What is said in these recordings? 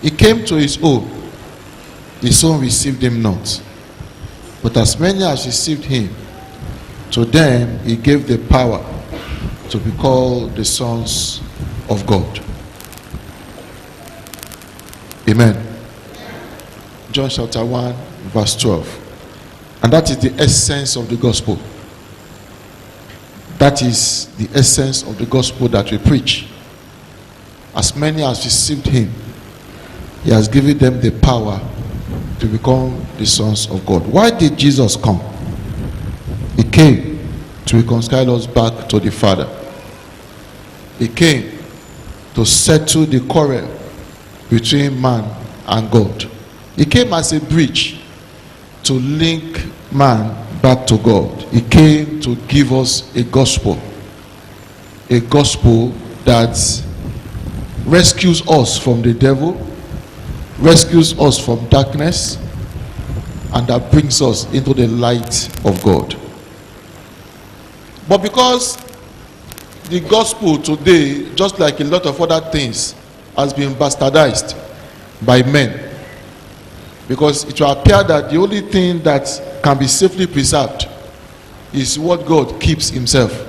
He came to his own received him not. But as many as received him, to them he gave the power to be called the sons of God. Amen. John chapter 1, verse 12. And that is the essence of the gospel. That is the essence of the gospel that we preach. As many as received him, he has given them the power to become the sons of God. Why did Jesus come? He came to reconcile us back to the Father. He came to settle the quarrel between man and God. He came as a bridge to link man back to God. He came to give us a gospel that rescues us from the devil, rescues us from darkness, and that brings us into the light of God. But because the gospel today, just like a lot of other things, has been bastardized by men, because it will appear that the only thing that can be safely preserved is what God keeps himself.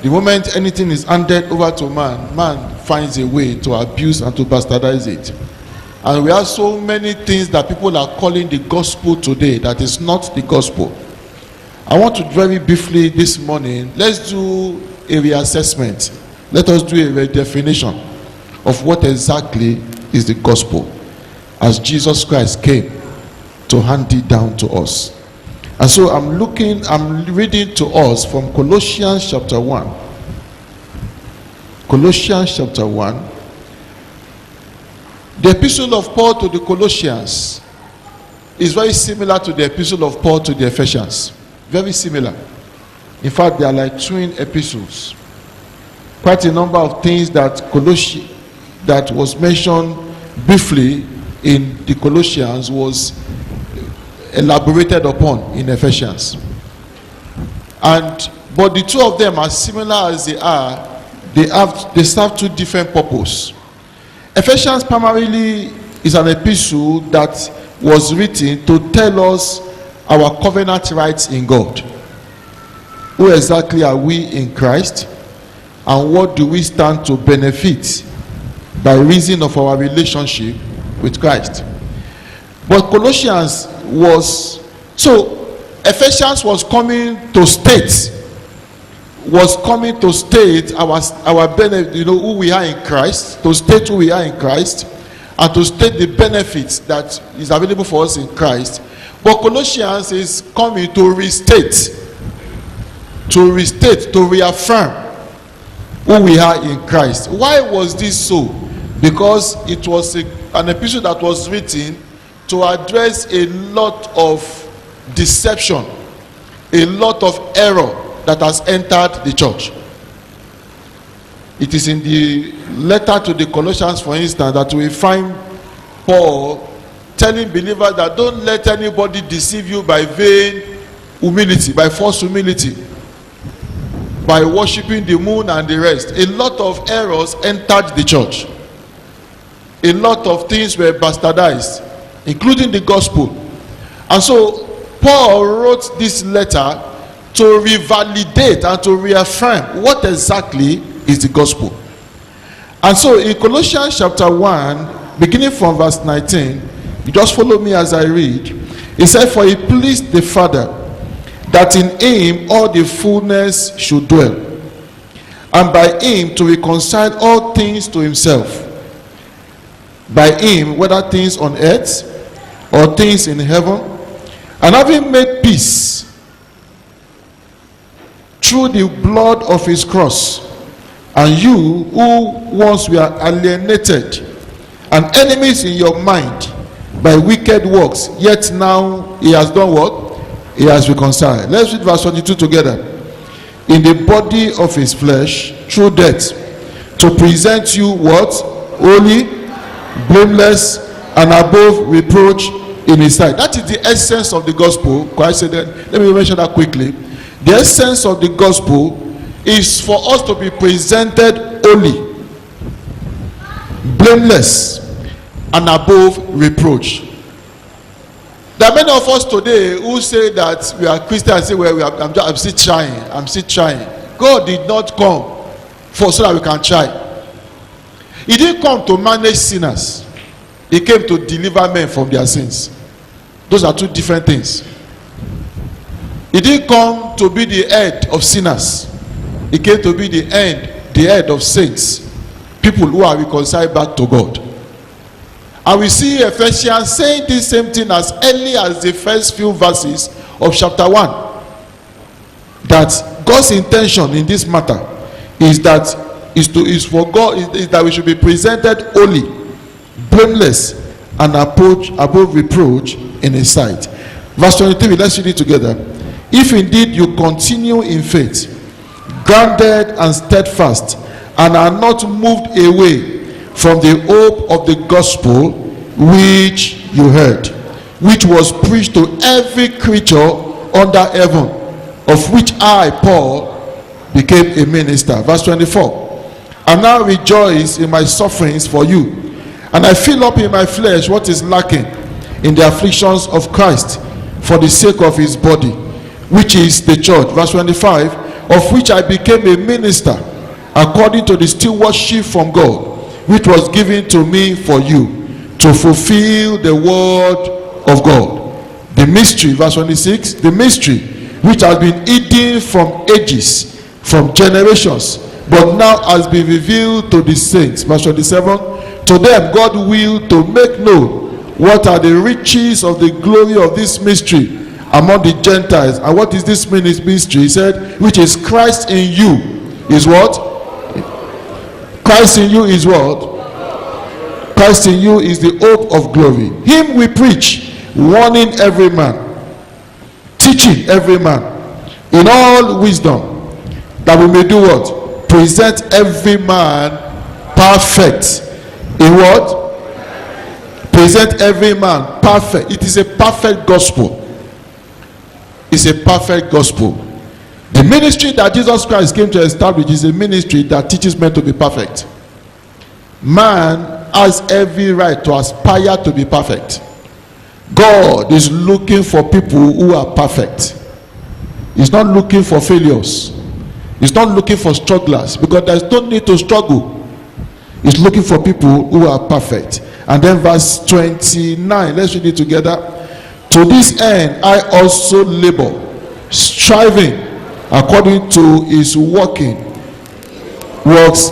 The moment anything is handed over to man, man finds a way to abuse and to bastardize it. And we have so many things that people are calling the gospel today that is not the gospel. I want to very briefly this morning, let's do a reassessment. Let us do a redefinition of what exactly is the gospel, as Jesus Christ came to hand it down to us. And so I'm reading to us from Colossians chapter 1. Colossians chapter 1. The epistle of Paul to the Colossians is very similar to the epistle of Paul to the Ephesians. Very similar. In fact, they are like twin epistles. Quite a number of things that was mentioned briefly in the Colossians was elaborated upon in Ephesians. But the two of them, as similar as they are, they serve two different purposes. Ephesians primarily is an epistle that was written to tell us our covenant rights in God. Who exactly are we in Christ, and what do we stand to benefit by reason of our relationship with Christ? But Ephesians was coming to state our benefit, who we are in Christ, to state who we are in Christ, and to state the benefits that is available for us in Christ. But Colossians is coming to restate, to reaffirm who we are in Christ. Why was this so? Because it was an epistle that was written to address a lot of deception, a lot of error that has entered the church. It is in the letter to the Colossians, for instance, that we find Paul telling believers that don't let anybody deceive you by vain humility, by false humility, by worshiping the moon and the rest. A lot of errors entered the church. A lot of things were bastardized, including the gospel. And so Paul wrote this letter to revalidate and to reaffirm what exactly is the gospel. And so in Colossians chapter 1, beginning from verse 19, you just follow me as I read. It said, "For it pleased the Father that in him all the fullness should dwell, and by him to reconcile all things to himself. By him, whether things on earth or things in heaven, and having made peace through the blood of his cross, and you who once were alienated and enemies in your mind by wicked works, yet now he has done what? He has reconciled." Let's read verse 22 together. "In the body of his flesh through death, to present you what? Holy, blameless, and above reproach in his sight." That is the essence of the gospel. Christ said that. Let me mention that quickly. The essence of the gospel is for us to be presented holy, blameless, and above reproach. There are many of us today who say that we are Christians and say, well, I'm still trying. God did not come so that we can try. He didn't come to manage sinners. He came to deliver men from their sins. Those are two different things. He didn't come to be the head of sinners. He came to be the head of saints, people who are reconciled back to God. And we see Ephesians saying the same thing as early as the first few verses of chapter 1. That God's intention in this matter is that we should be presented holy, blameless, and above reproach in His sight. Verse 23, let's read it together. If indeed you continue in faith, grounded and steadfast, and are not moved away from the hope of the gospel which you heard, which was preached to every creature under heaven, of which I, Paul, became a minister. Verse 24. I now rejoice in my sufferings for you, and I fill up in my flesh what is lacking in the afflictions of Christ for the sake of his body, which is the church. Verse 25. Of which I became a minister according to the stewardship from God, which was given to me for you, to fulfill the word of God. The mystery, verse 26, the mystery which has been hidden from ages, from generations, but now has been revealed to the saints. Verse 27, to them God will to make known what are the riches of the glory of this mystery among the Gentiles. And what is this mystery? He said, which is Christ in you is what? Christ in you is what? Christ in you is the hope of glory. Him we preach, warning every man, teaching every man in all wisdom, that we may do what? Present every man perfect. In what? Present every man perfect. It is a perfect gospel. It's a perfect gospel. The ministry that Jesus Christ came to establish is a ministry that teaches men to be perfect. Man has every right to aspire to be perfect. God is looking for people who are perfect. He's not looking for failures. He's not looking for strugglers, because there's no need to struggle. He's looking for people who are perfect. And then verse 29, let's read it together. To this end I also labor, striving according to his works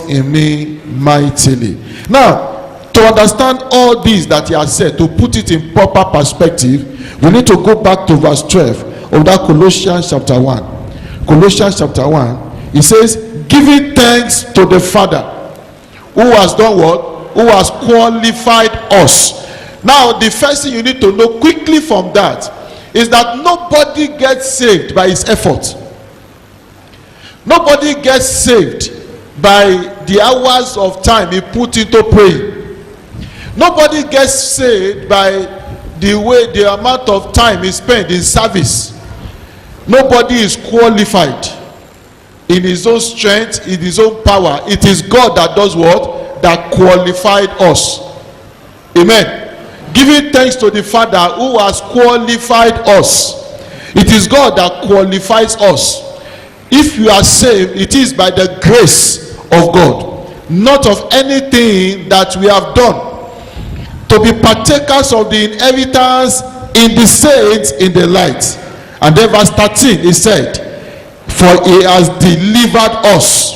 in me mightily. Now, to understand all this that he has said, to put it in proper perspective, we need to go back to verse 12 of that Colossians chapter 1. Colossians chapter 1, it says, giving thanks to the Father, who has done what? Who has qualified us. Now, the first thing you need to know quickly from that is that nobody gets saved by his effort. Nobody gets saved by the hours of time he put into praying. Nobody gets saved by the amount of time he spent in service. Nobody is qualified in his own strength, in his own power. It is God that does what? That qualified us. Amen. Giving thanks to the Father who has qualified us. It is God that qualifies us. If you are saved, it is by the grace of God, not of anything that we have done. To be partakers of the inheritance in the saints in the light. And then verse 13, he said, for he has delivered us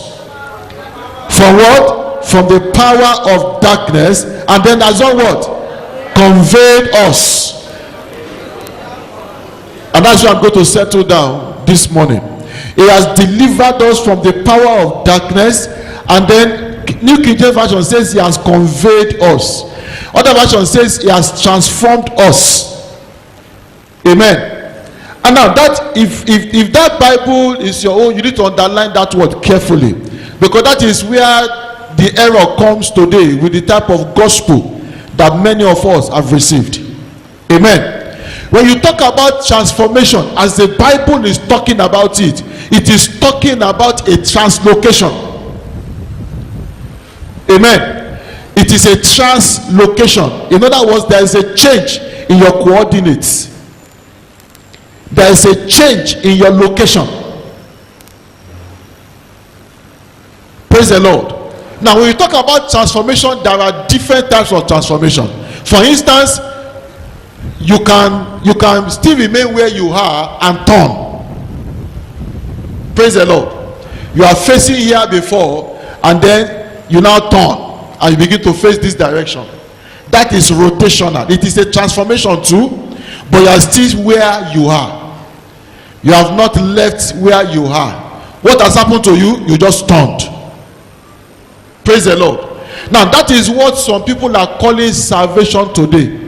from what? From the power of darkness. And then as well what? Conveyed us. And that's where I'm going to settle down this morning. He has delivered us from the power of darkness. And then New King James Version says he has conveyed us. Other version says he has transformed us. Amen. And now that if that Bible is your own, you need to underline that word carefully, because that is where the error comes today with the type of gospel that many of us have received. Amen. When you talk about transformation, as the Bible is talking about it, it is talking about a translocation. Amen. It is a translocation. In other words, there is a change in your coordinates. There is a change in your location. Praise the Lord. Now, when we talk about transformation, there are different types of transformation. For instance, you can still remain where you are and turn. Praise the Lord. You are facing here before, and then you now turn and you begin to face this direction. That is rotational. It is a transformation too, but you are still where you are. You have not left where you are. What has happened to you? You just turned. Praise the Lord. Now, that is what some people are calling salvation today.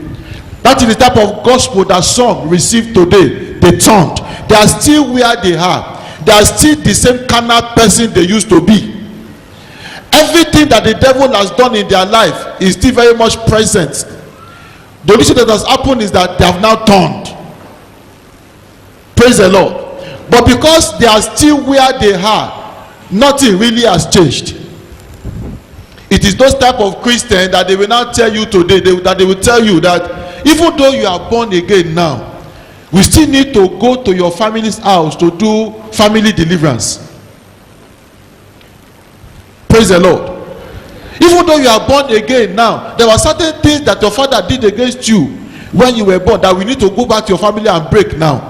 That is the type of gospel that some receive today. They turned. They are still where they are. They are still the same carnal person they used to be. Everything that the devil has done in their life is still very much present. The only thing that has happened is that they have now turned. Praise the Lord. But because they are still where they are, nothing really has changed. It is those type of Christians that they will now tell you today, that they will tell you that even though you are born again now, we still need to go to your family's house to do family deliverance. Praise the Lord. Even though you are born again now, there were certain things that your father did against you when you were born that we need to go back to your family and break now.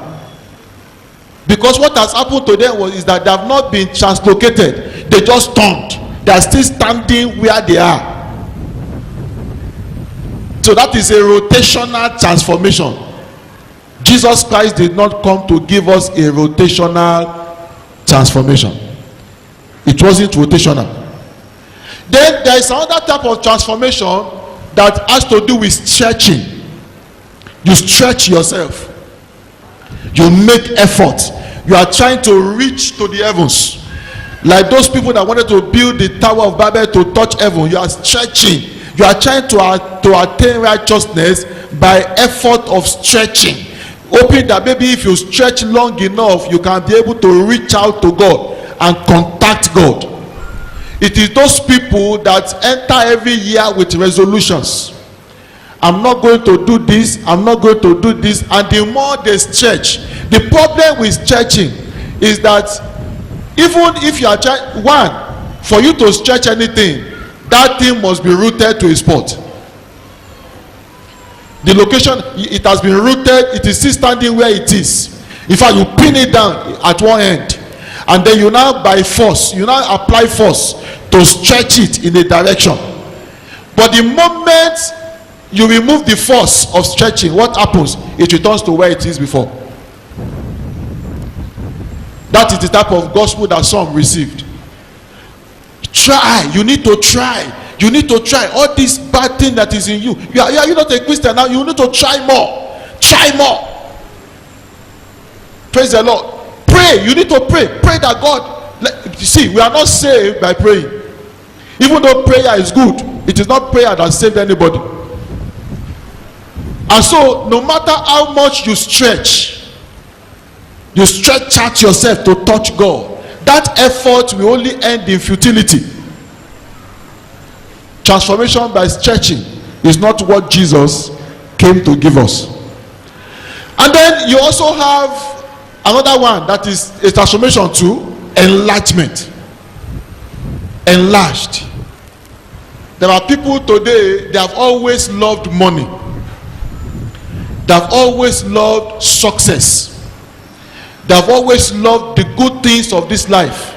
Because what has happened to them is that they have not been translocated. They just turned. They are still standing where they are. So that is a rotational transformation. Jesus Christ did not come to give us a rotational transformation. It wasn't rotational. Then there is another type of transformation that has to do with stretching. You stretch yourself. You make effort. You are trying to reach to the heavens. Like those people that wanted to build the Tower of Babel to touch heaven. You are stretching. You are trying to attain righteousness by effort of stretching. Hoping that maybe if you stretch long enough, you can be able to reach out to God and contact God. It is those people that enter every year with resolutions. I'm not going to do this, I'm not going to do this, and the more they stretch, the problem with stretching is that even if you are trying, one, for you to stretch anything, that thing must be rooted to a spot. The location, it has been rooted, it is still standing where it is. In fact, you pin it down at one end, and then you now by force, you now apply force to stretch it in a direction. But the moment you remove the force of stretching, what happens? It returns to where it is before. That is the type of gospel that some received. Try. You need to try. You need to try. All this bad thing that is in you. You're not a Christian now. You need to try more. Try more. Praise the Lord. Pray. You need to pray. Pray that God. You see, we are not saved by praying. Even though prayer is good, it is not prayer that saved anybody. And so, no matter how much you stretch out yourself to touch God, that effort will only end in futility. Transformation by stretching is not what Jesus came to give us. And then you also have another one that is a transformation to enlargement. Enlarged. There are people today, they have always loved money. They have always loved success. They have always loved the good things of this life.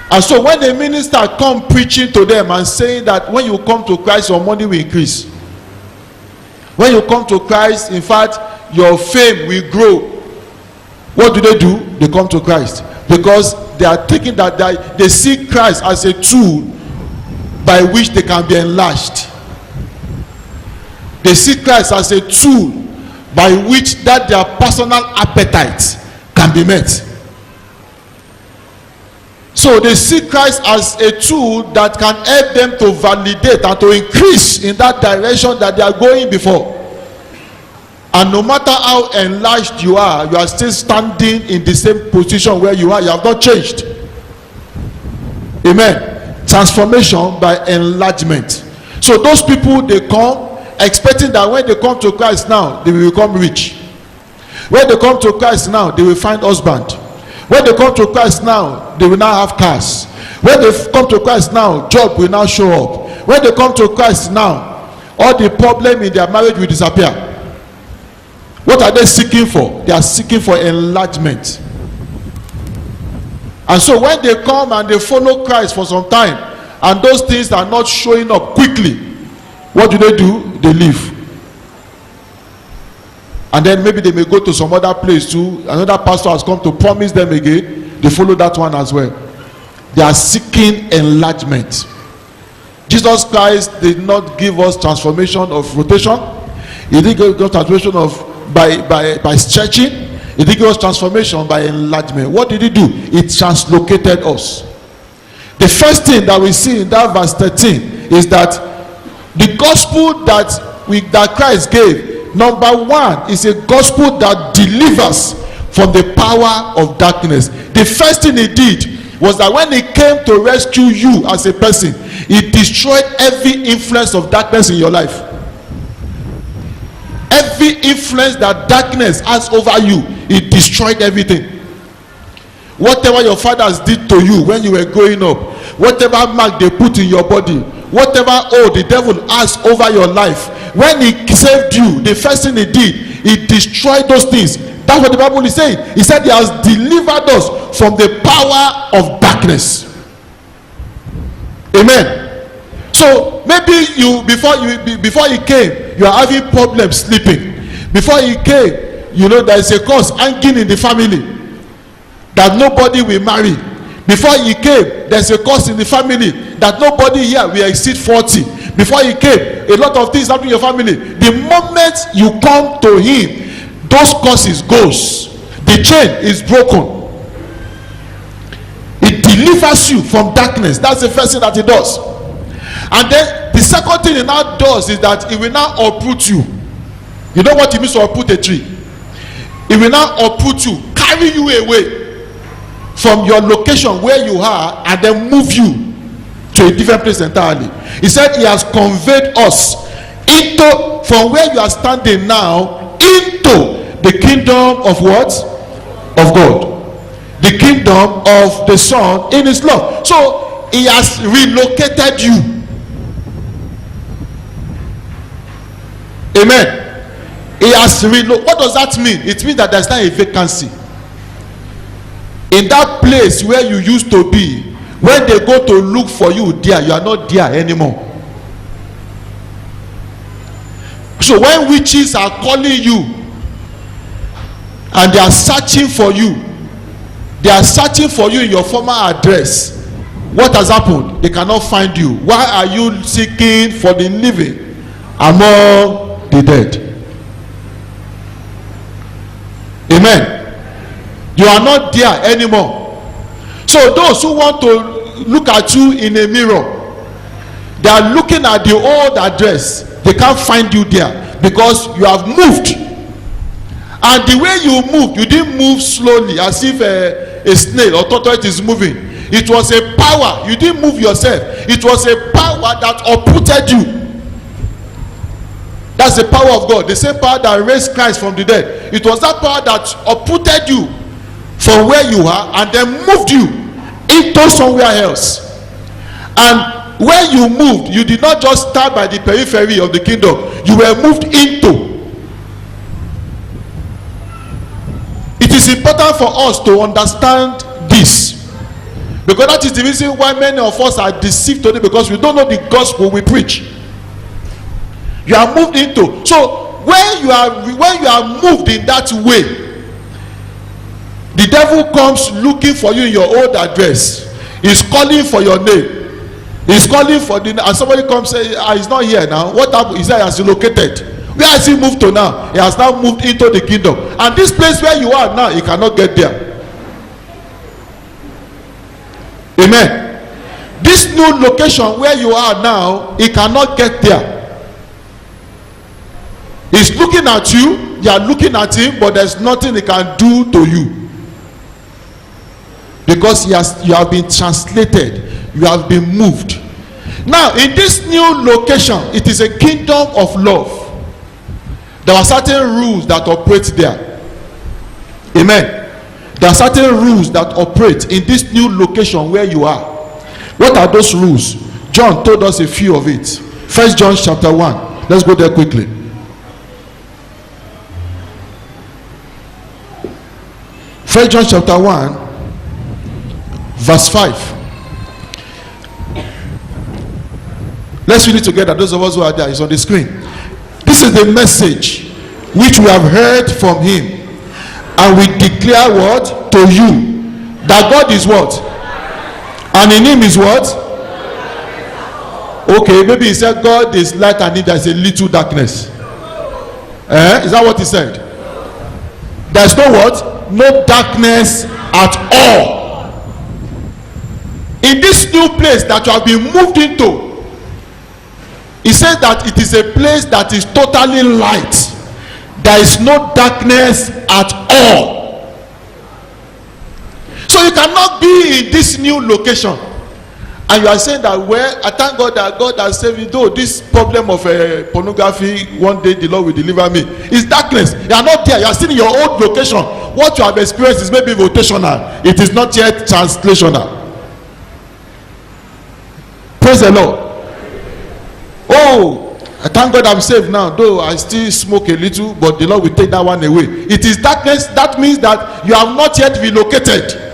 And so when the minister come preaching to them and saying that when you come to Christ, your money will increase. When you come to Christ, in fact, your fame will grow. What do? They come to Christ. Because they are thinking that they see Christ as a tool by which they can be enlarged. They see Christ as a tool by which that their personal appetite can be met. So they see Christ as a tool that can help them to validate and to increase in that direction that they are going before. And no matter how enlarged you are still standing in the same position where you are. You have not changed. Amen. Transformation by enlargement. So those people, they come expecting that when they come to Christ now, they will become rich. When they come to Christ now, they will find husband. When they come to Christ now, they will now have cars. When they come to Christ now, job will now show up. When they come to Christ now, all the problem in their marriage will disappear. What are they seeking for? They are seeking for enlargement. And so when they come and they follow Christ for some time, and those things are not showing up quickly, what do? They leave. And then maybe they may go to some other place too. Another pastor has come to promise them again. They follow that one as well. They are seeking enlargement. Jesus Christ did not give us transformation of rotation. He didn't give us transformation of by stretching. He didn't give us transformation by enlargement. What did he do? He translocated us. The first thing that we see in that verse 13 is that the gospel that Christ gave, number one, is a gospel that delivers from the power of darkness. The first thing he did was that when he came to rescue you as a person, he destroyed every influence of darkness in your life. Every influence that darkness has over you, he destroyed everything. Whatever your fathers did to you when you were growing up, whatever mark they put in your body, whatever the devil has over your life, when he saved you, the first thing he did, he destroyed those things. That's what the Bible is saying. He said he has delivered us from the power of darkness. Amen. So maybe before he came, you are having problems sleeping. Before he came, there is a cause hanging in the family that nobody will marry. Before he came, there's a cause in the family that nobody here will exceed 40. Before he came, a lot of things happen in your family. The moment you come to him, those causes goes. The chain is broken. It delivers you from darkness. That's the first thing that it does. And then the second thing it now does is that it will now uproot you. You know what it means to uproot a tree? It will now uproot you, carry you away from your location where you are, and then move you to a different place entirely. He said he has conveyed us from where you are standing now into the kingdom of what? Of God. The kingdom of the Son in his love. So he has relocated you. Amen. He has what does that mean? It means that there's not a vacancy. In that place where you used to be, when they go to look for you there, you are not there anymore. So when witches are calling you and they are searching for you, they are searching for you in your former address, what has happened? They cannot find you. Why are you seeking for the living among the dead? Amen. You are not there anymore. So those who want to look at you in a mirror, they are looking at the old address. They can't find you there because you have moved. And the way you moved, you didn't move slowly as if a snail or tortoise is moving. It was a power. You didn't move yourself. It was a power that uprooted you. That's the power of God. The same power that raised Christ from the dead. It was that power that uprooted you from where you are and then moved you into somewhere else. And when you moved, you did not just start by the periphery of the kingdom. You were moved into. It is important for us to understand this, because that is the reason why many of us are deceived today, because we don't know the gospel we preach. You are moved into. So when you are moved in that way, the devil comes looking for you in your old address. He's calling for your name. He's calling for the, and somebody comes say, he's not here now. What happened? He said he has relocated. Where has he moved to now? He has now moved into the kingdom. And this place where you are now, he cannot get there. Amen. This new location where you are now, he cannot get there. He's looking at you, you are looking at him, but there's nothing he can do to you. Because you have been translated, you have been moved. Now, in this new location, it is a kingdom of love. There are certain rules that operate there. Amen. There are certain rules that operate in this new location where you are. What are those rules? John told us a few of it. 1 John chapter 1. Let's go there quickly. 1 John chapter 1, verse 5. Let's read it together. Those of us who are there, it's on the screen. This is the message which we have heard from him, and we declare what? To you. That God is what? And in him is what? Okay, maybe he said God is light and in there is a little darkness. Is that what he said? There's no what? No darkness at all. In this new place that you have been moved into, he says that it is a place that is totally light. There is no darkness at all. So you cannot be in this new location and you are saying that, well, I thank God that God has saved me, though this problem of pornography, one day the Lord will deliver me. It's darkness. You are not there. You are still in your old location. What you have experienced is maybe rotational. It is not yet translational. Praise the Lord. Oh, I thank God I'm saved now, though I still smoke a little, but the Lord will take that one away. It is darkness. That means that you have not yet relocated.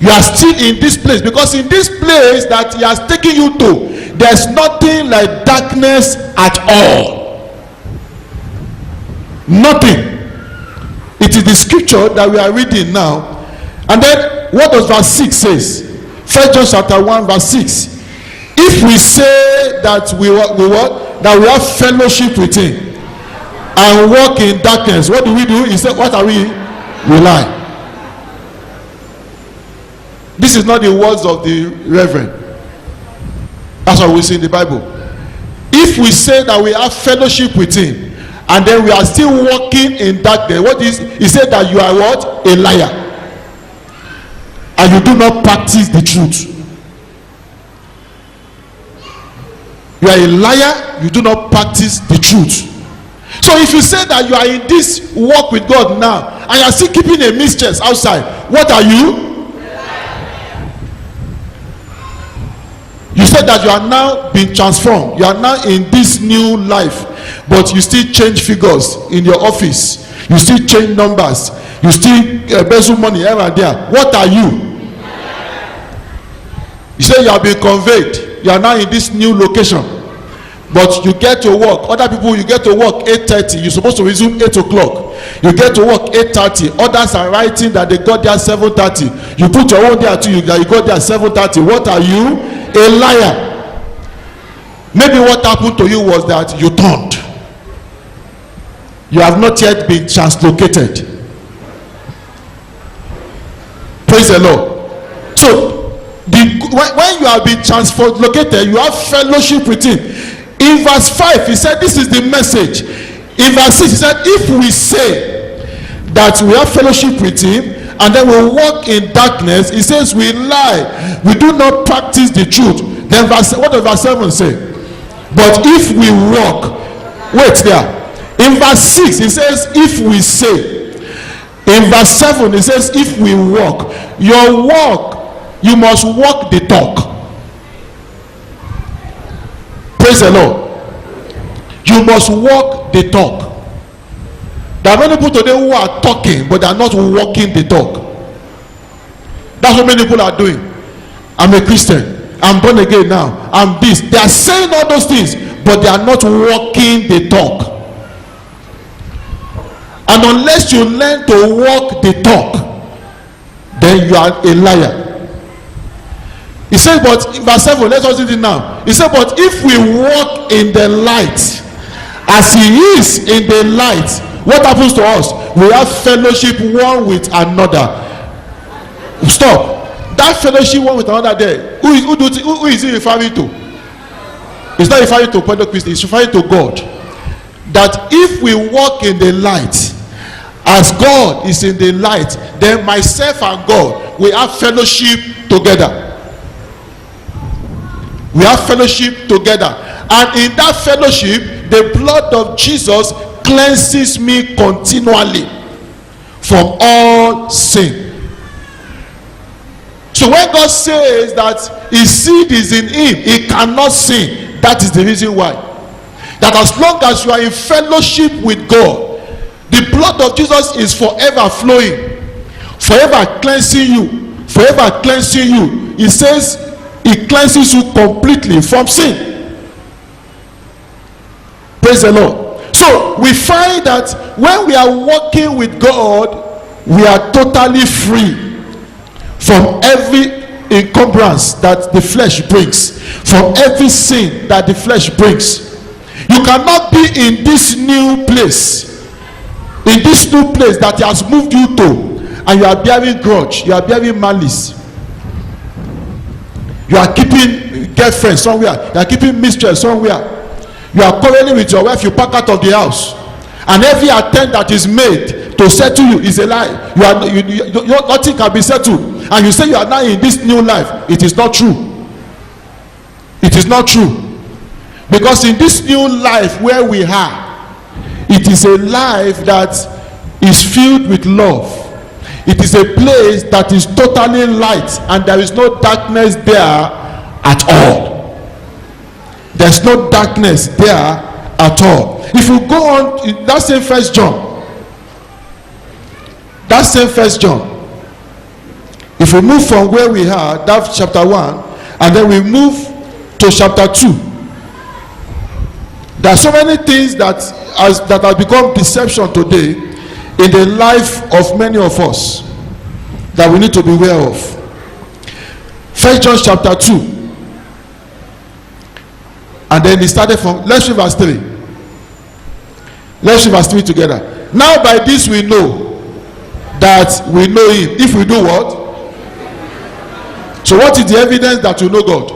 You are still in this place, because in this place that he has taken you to, there's nothing like darkness at all. Nothing. It is the scripture that we are reading now. And then what does verse 6 says? 1 John chapter 1 verse 6. If we say that we have fellowship with him and walk in darkness, what do? He said, what are we? We lie. This is not the words of the Reverend. That's what we see in the Bible. If we say that we have fellowship with him and then we are still walking in darkness, what is? He said that you are what? A liar. And you do not practice the truth. You are a liar, you do not practice the truth. So if you say that you are in this walk with God now and you are still keeping a mistress outside, what are you? You said that you are now being transformed. You are now in this new life, but you still change figures in your office. You still change numbers. You still embezzle money here and there. What are you? You say you have been conveyed. You are now in this new location, but you get to work. Other people, you get to work 8:30. You're supposed to resume 8 o'clock. You get to work 8:30. Others are writing that they got there 7:30. You put your own there too. You got there 7:30. What are you? A liar. Maybe what happened to you was that you turned. You have not yet been translocated. Praise the Lord. So when you have been translocated, you have fellowship with him. In verse 5 he said this is the message. In verse 6 he said, if we say that we have fellowship with him and then we walk in darkness, he says we lie, we do not practice the truth. Then what does verse 7 say? But if we walk, wait there. In verse 6 he says if we say. In verse 7 he says if we walk. Your walk, you must walk the talk. Praise the Lord. You must walk the talk. There are many people today who are talking, but they are not walking the talk. That's what many people are doing. I'm a Christian. I'm born again now. I'm this. They are saying all those things, but they are not walking the talk. And unless you learn to walk the talk, then you are a liar. He said, but in verse 7, let's also read it now. He said, but if we walk in the light, as he is in the light, what happens to us? We have fellowship one with another. Stop. That fellowship one with another there. Who is he referring to? He's not referring to Pentecost. He's referring to God. That if we walk in the light, as God is in the light, then myself and God, we have fellowship together. We have fellowship together, and in that fellowship the blood of Jesus cleanses me continually from all sin. So when God says that his seed is in him, he cannot sin. That is the reason why. That as long as you are in fellowship with God, the blood of Jesus is forever flowing, forever cleansing you, forever cleansing you. He says he cleanses you completely from sin. Praise the Lord. So we find that when we are walking with God, we are totally free from every encumbrance that the flesh brings, from every sin that the flesh brings. You cannot be in this new place, that he has moved you to, and you are bearing grudge, you are bearing malice, you are keeping girlfriend somewhere, you are keeping mistress somewhere, you are quarreling with your wife, you pack out of the house, and every attempt that is made to settle you is a lie. Nothing can be settled, and you say you are now in this new life. It is not true. It is not true. Because in this new life where we are, it is a life that is filled with love. It is a place that is totally light, and there is no darkness there at all. There's no darkness there at all. If you go on in that same First John, if we move from where we are, that's chapter 1, and then we move to chapter 2, there are so many things that have become deception today in the life of many of us that we need to be aware of. First John chapter 2, and then he started from, let's read verse 3. Let's read verse 3 together. Now by this we know that we know him, if we do what? So what is the evidence that you know God?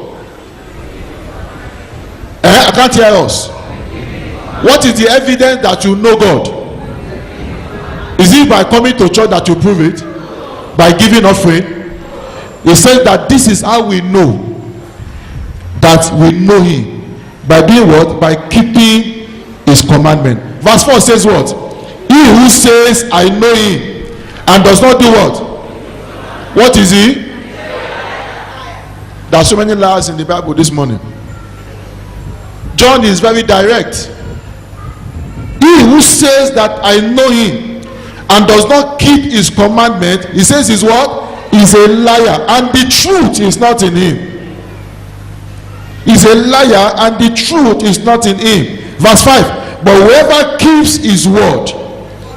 I can't hear us. What is the evidence that you know God? Is it by coming to church that you prove it? By giving offering? He says that this is how we know that we know him. By doing what? By keeping his commandment. Verse 4 says what? He who says I know him and does not do what? What is he? There are so many lies in the Bible this morning. John is very direct. He who says that I know him and does not keep his commandment, he says is what? Is a liar, and the truth is not in him. Is a liar, and the truth is not in him. Verse 5. But whoever keeps his word,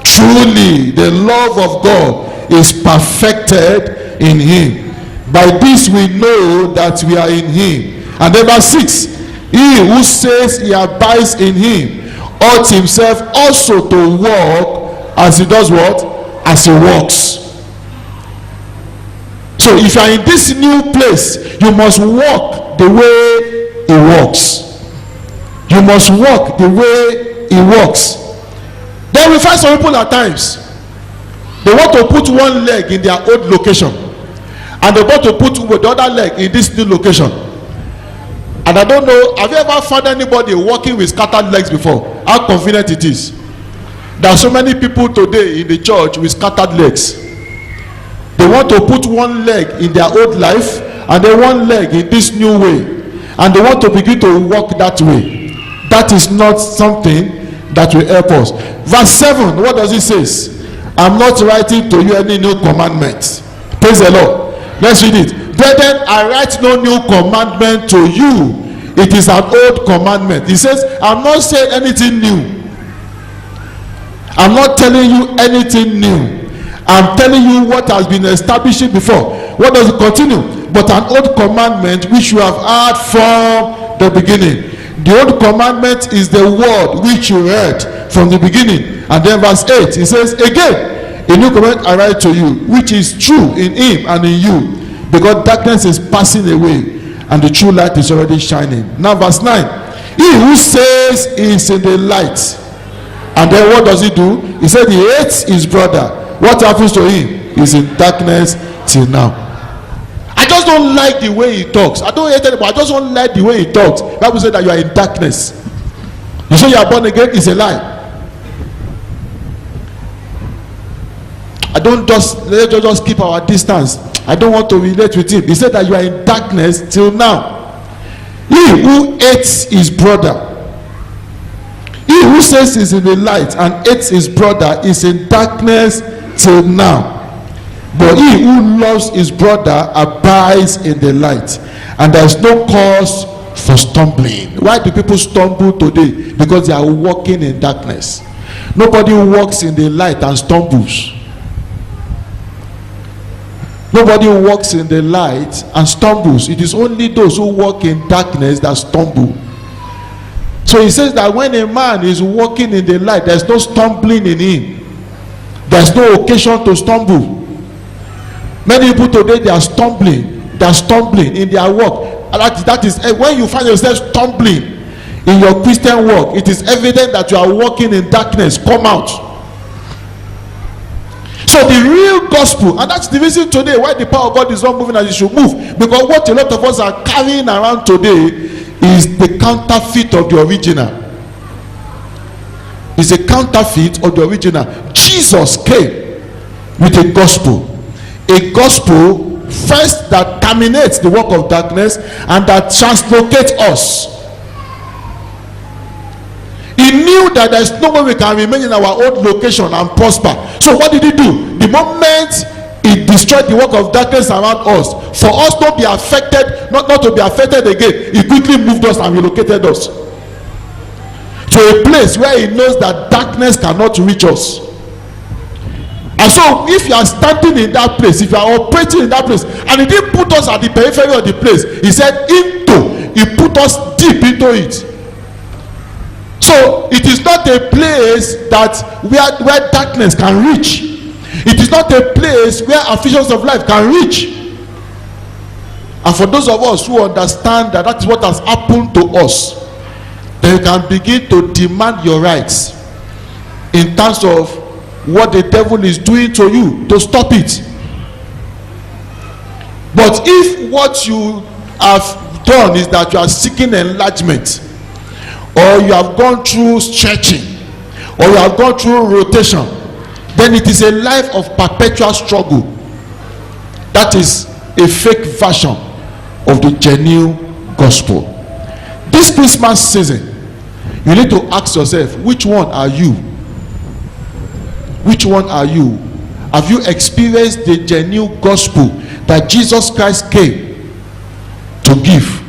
truly the love of God is perfected in him. By this we know that we are in him. And then verse 6. He who says he abides in him ought himself also to walk as he does what? As he walks. So if you are in this new place, you must walk the way he walks. You must walk the way he walks. Then we find some people at times, they want to put one leg in their old location, and they want to put the other leg in this new location. And I don't know, have you ever found anybody walking with scattered legs before? How convenient it is. There are so many people today in the church with scattered legs. They want to put one leg in their old life and then one leg in this new way, and they want to begin to walk that way. That is not something that will help us. Verse 7, what does it say? I'm not writing to you any new commandments. Praise the Lord. Let's read it. Brethren, I write no new commandment to you. It is an old commandment. He says, I'm not saying anything new. I'm not telling you anything new. I'm telling you what has been established before. What does it continue? But an old commandment which you have heard from the beginning. The old commandment is the word which you heard from the beginning. And then verse 8, he says, again, a new commandment I write to you, which is true in him and in you. Because darkness is passing away and the true light is already shining. Now verse 9. He who says he is in the light, and then what does he do? He said he hates his brother. What happens to him? He's in darkness till now. I just just don't like the way he talks. I don't hate anybody. I just don't like the way he talks. Bible says that you are in darkness. You say you are born again, it's a lie. Let's just keep our distance. I don't want to relate with him. He said that you are in darkness till now. He who hates his brother, he who says he's in the light and hates his brother is in darkness till now. But he who loves his brother abides in the light, and there is no cause for stumbling. Why do people stumble today? Because they are walking in darkness. Nobody walks in the light and stumbles. Nobody walks in the light and stumbles. It is only those who walk in darkness that stumble. So he says that when a man is walking in the light, there's no stumbling in him. There's no occasion to stumble. Many people today, they are stumbling in their walk. That is when you find yourself stumbling in your Christian walk, it is evident that you are walking in darkness. Come out. So the real gospel, and that's the reason today why the power of God is not moving as it should move, because what a lot of us are carrying around today is the counterfeit of the original. It's a counterfeit of the original. Jesus came with a gospel first that terminates the work of darkness and that translocates us. He knew that there is no way we can remain in our old location and prosper. So what did he do? The moment he destroyed the work of darkness around us, for us not be affected, not to be affected again, he quickly moved us and relocated us to a place where he knows that darkness cannot reach us. And so if you are standing in that place, if you are operating in that place, and he didn't put us at the periphery of the place, he said he put us deep into it. So it is not a place that where darkness can reach. It is not a place where afflictions of life can reach. And for those of us who understand that is what has happened to us, then you can begin to demand your rights in terms of what the devil is doing to you to stop it. But if what you have done is that you are seeking enlargement, or you have gone through stretching, or you have gone through rotation, then it is a life of perpetual struggle. That is a fake version of the genuine gospel. This Christmas season, you need to ask yourself, which one are you? Which one are you? Have you experienced the genuine gospel that Jesus Christ came to give?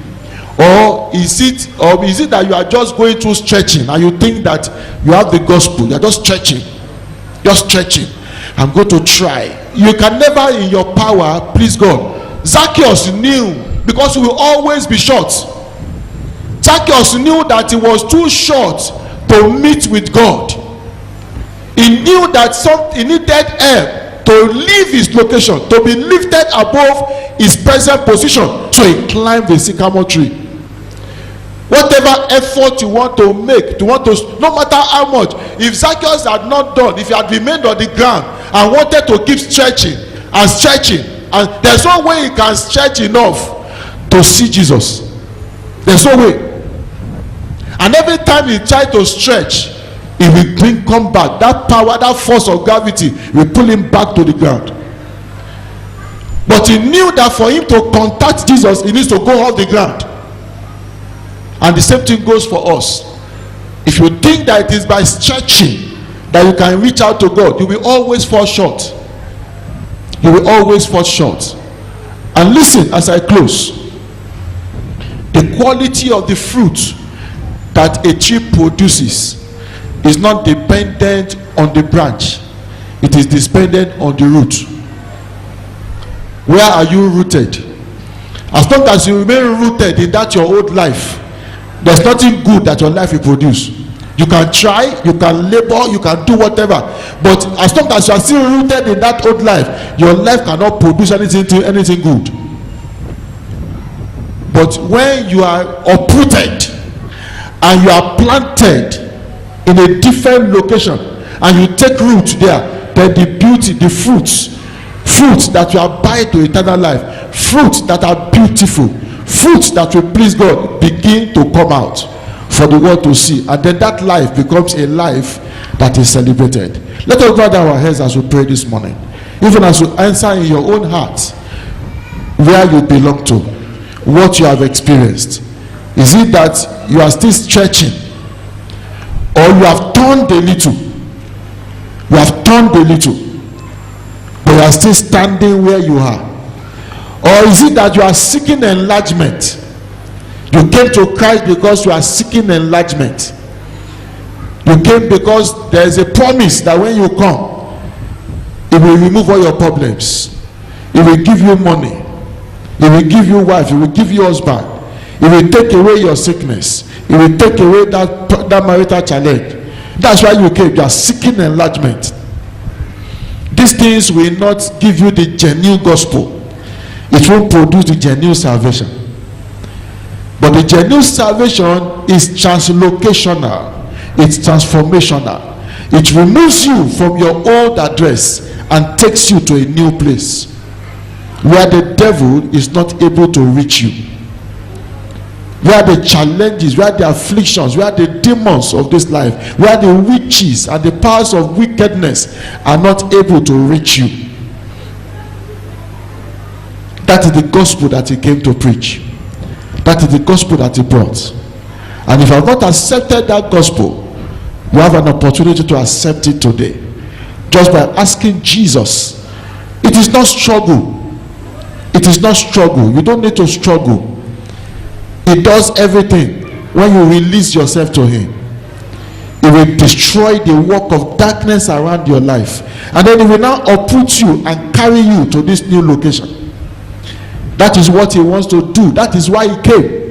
Or is it that you are just going through stretching and you think that you have the gospel, you are just stretching, I'm going to try. You can never in your power please God. Zacchaeus knew, because he will always be short. Zacchaeus knew that he was too short to meet with God. He knew that he needed help to leave his location, to be lifted above his present position. So he climbed the sycamore tree. Whatever effort you want to make, no matter how much, if Zacchaeus had not done, if he had remained on the ground and wanted to keep stretching, and there's no way he can stretch enough to see Jesus. There's no way. And every time he tried to stretch, he will come back. That power, that force of gravity will pull him back to the ground. But he knew that for him to contact Jesus, he needs to go off the ground. And the same thing goes for us. If you think that it is by stretching that you can reach out to God, you will always fall short. You will always fall short. And listen as I close. The quality of the fruit that a tree produces is not dependent on the branch. It is dependent on the root. Where are you rooted? As long as you remain rooted in that your old life, there's nothing good that your life will produce. You can try, you can labor, you can do whatever, but as long as you are still rooted in that old life, your life cannot produce anything good. But when you are uprooted and you are planted in a different location and you take root there, then the beauty, the fruits that you abide to eternal life fruits that are beautiful, fruits that will please God begin to come out for the world to see, and then that life becomes a life that is celebrated. Let us bow down our heads as we pray this morning, even as you answer in your own heart where you belong to, what you have experienced. Is it that you are still stretching, or you have turned a little? You have turned a little, but you are still standing where you are. Or is it that you are seeking enlargement? You came to Christ because you are seeking enlargement. You came because there is a promise that when you come, it will remove all your problems. It will give you money. It will give you wife. It will give you husband. It will take away your sickness. It will take away that marital challenge. That's why you came. You are seeking enlargement. These things will not give you the genuine gospel. It won't produce the genuine salvation. But the genuine salvation is translocational. It's transformational. It removes you from your old address and takes you to a new place where the devil is not able to reach you, where the challenges, where the afflictions, where the demons of this life, where the witches and the powers of wickedness are not able to reach you. That is the gospel that he came to preach. That is the gospel that he brought. And if you have not accepted that gospel, you have an opportunity to accept it today, just by asking Jesus. It is not struggle. It is not struggle. You don't need to struggle. It does everything when you release yourself to him. It will destroy the work of darkness around your life, and then it will now uproot you and carry you to this new location. That is what he wants to do. That is why he came.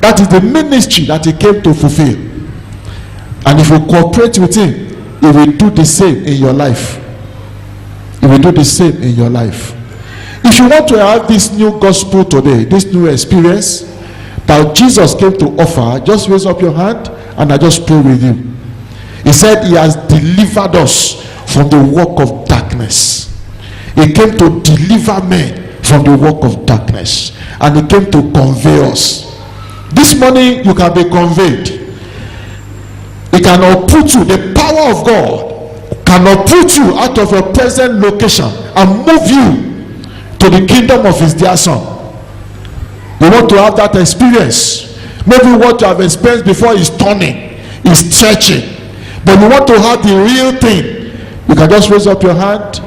That is the ministry that he came to fulfill. And if you cooperate with him, he will do the same in your life. He will do the same in your life. If you want to have this new gospel today, this new experience that Jesus came to offer, just raise up your hand and I just pray with you. He said he has delivered us from the work of darkness. He came to deliver men from the work of darkness, and he came to convey us. This morning you can be conveyed. He can uproot you. The power of God can uproot you out of your present location and move you to the kingdom of his dear son. You want to have that experience. Maybe what you have experienced before is turning, is stretching, but you want to have the real thing. You can just raise up your hand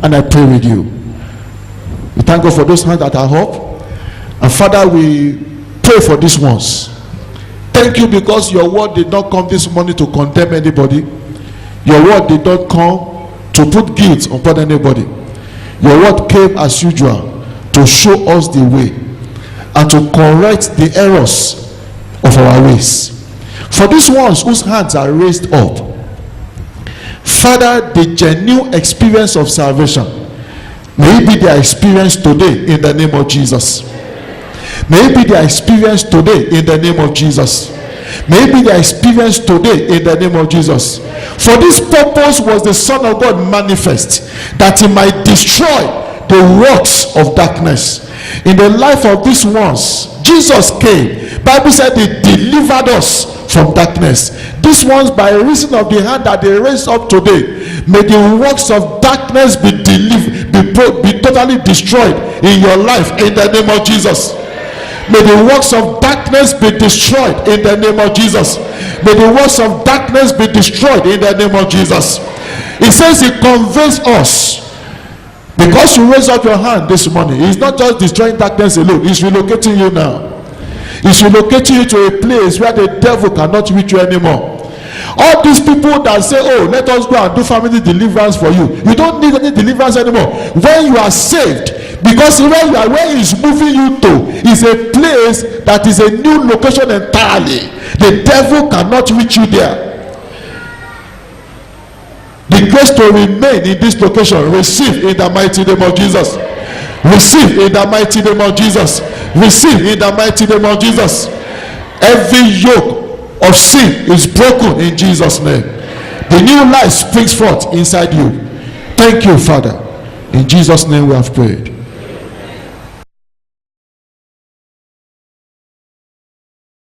and I pray with you. We thank God for those hands that are up. And Father, we pray for these ones. Thank you because your word did not come this morning to condemn anybody. Your word did not come to put guilt upon anybody. Your word came as usual to show us the way and to correct the errors of our ways. For these ones whose hands are raised up, Father, the genuine experience of salvation, may it be their experience today in the name of Jesus. May it be their experience today in the name of Jesus. May it be their experience today in the name of Jesus. For this purpose was the Son of God manifest, that he might destroy the works of darkness. In the life of these ones, Jesus came. Bible said he delivered us from darkness. These ones, by reason of the hand that they raised up today, may the works of darkness be totally destroyed in your life in the name of Jesus. May the works of darkness be destroyed in the name of Jesus. May the works of darkness be destroyed in the name of Jesus. It says he conveys us. Because you raise up your hand this morning, he's not just destroying darkness alone, he's relocating you now. He's relocating you to a place where the devil cannot reach you anymore. All these people that say, oh, let us go and do family deliverance for you, you don't need any deliverance anymore when you are saved, because where he's moving you to is a place that is a new location entirely. The devil cannot reach you there. The grace to remain in this location, receive in the mighty name of Jesus. Receive in the mighty name of Jesus. Receive in the mighty name of Jesus. Every yoke of sin is broken in Jesus' name. The new life springs forth inside you. Thank you, Father. In Jesus' name we have prayed.